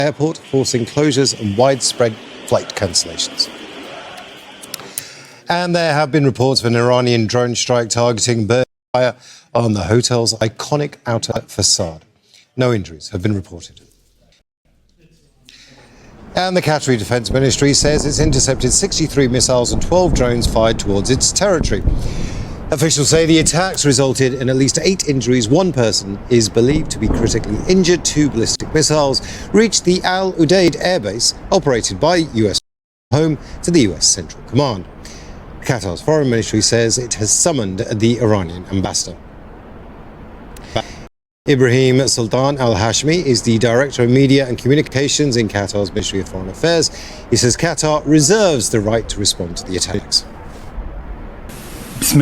airport, forcing closures and widespread flight cancellations. And there have been reports of an Iranian drone strike targeting bird fire on the hotel's iconic outer facade. No injuries have been reported. And the Qatari Defence Ministry says it's intercepted 63 missiles and 12 drones fired towards its territory. Officials say the attacks resulted in at least 8 injuries. One person is believed to be critically injured. 2 ballistic missiles reached the Al Udeid airbase, operated by US, home to the US Central Command. Qatar's Foreign Ministry says it has summoned the Iranian ambassador. Ibrahim Sultan Al-Hashmi is the Director of Media and Communications in Qatar's Ministry of Foreign Affairs. He says Qatar reserves the right to respond to the attacks. In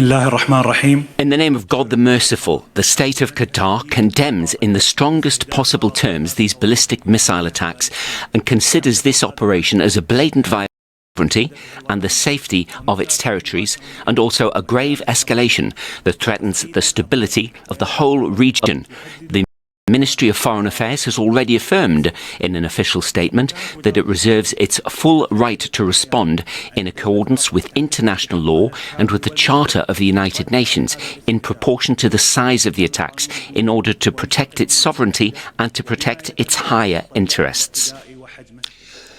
the name of God the Merciful, the state of Qatar condemns in the strongest possible terms these ballistic missile attacks and considers this operation as a blatant violation of sovereignty and the safety of its territories, and also a grave escalation that threatens the stability of the whole region. The Ministry of Foreign Affairs has already affirmed in an official statement that it reserves its full right to respond in accordance with international law and with the Charter of the United Nations in proportion to the size of the attacks, in order to protect its sovereignty and to protect its higher interests.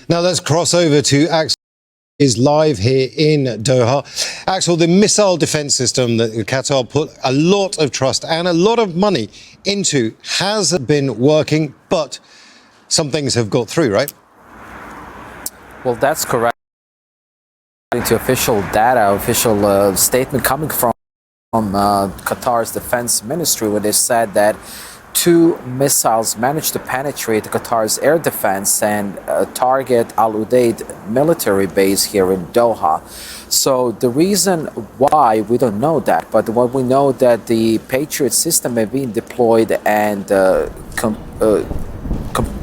Now let's cross over to Axel, is live here in Doha. Axel, the missile defense system that Qatar put a lot of trust and a lot of money into has been working, but some things have got through, right? Well, that's correct. According to official data, official statement coming from Qatar's defense ministry, where they said that 2 missiles managed to penetrate Qatar's air defense and target Al Udeid military base here in Doha. So the reason why, we don't know that, but what we know that the Patriot system have been deployed and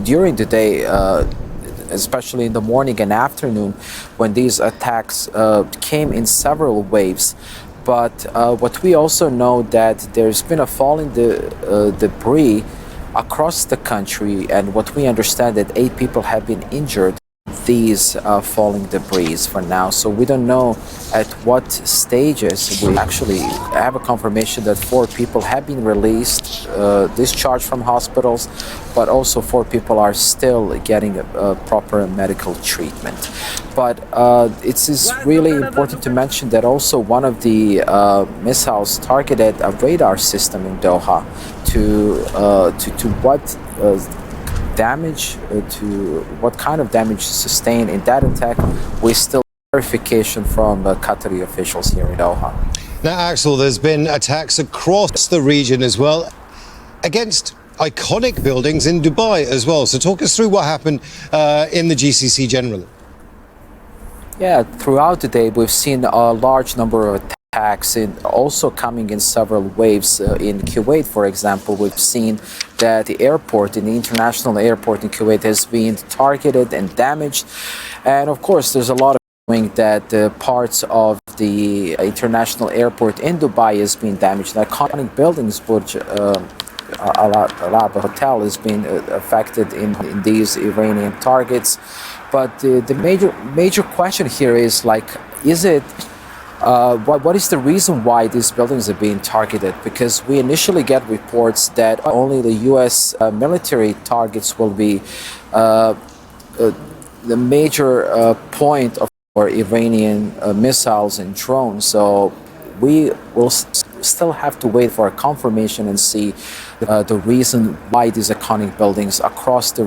during the day, especially in the morning and afternoon, when these attacks came in several waves. But what we also know that there's been a fall in the debris across the country, and what we understand that 8 people have been injured these falling debris for now. So we don't know at what stages. We actually have a confirmation that 4 people have been released, discharged from hospitals, but also 4 people are still getting proper medical treatment. But it is really important to mention that also one of the missiles targeted a radar system in Doha to what damage, to what kind of damage sustained in that attack. We still verification from Qatari officials here in Doha. Now, Axel, there's been attacks across the region as well against iconic buildings in Dubai as well. So talk us through what happened in the GCC generally. Yeah, throughout the day, we've seen a large number of attacks, also coming in several waves. In Kuwait, for example, we've seen that the airport, the international airport in Kuwait, has been targeted and damaged. And of course, there's a lot of knowing that parts of the international airport in Dubai has been damaged. The iconic buildings, Burj Al Arab Hotel, has been affected in these Iranian targets. But the major question here is, like, is it what is the reason why these buildings are being targeted? Because we initially get reports that only the U.S. military targets will be the major point of our Iranian missiles and drones. So we will still have to wait for a confirmation and see the reason why these iconic buildings across the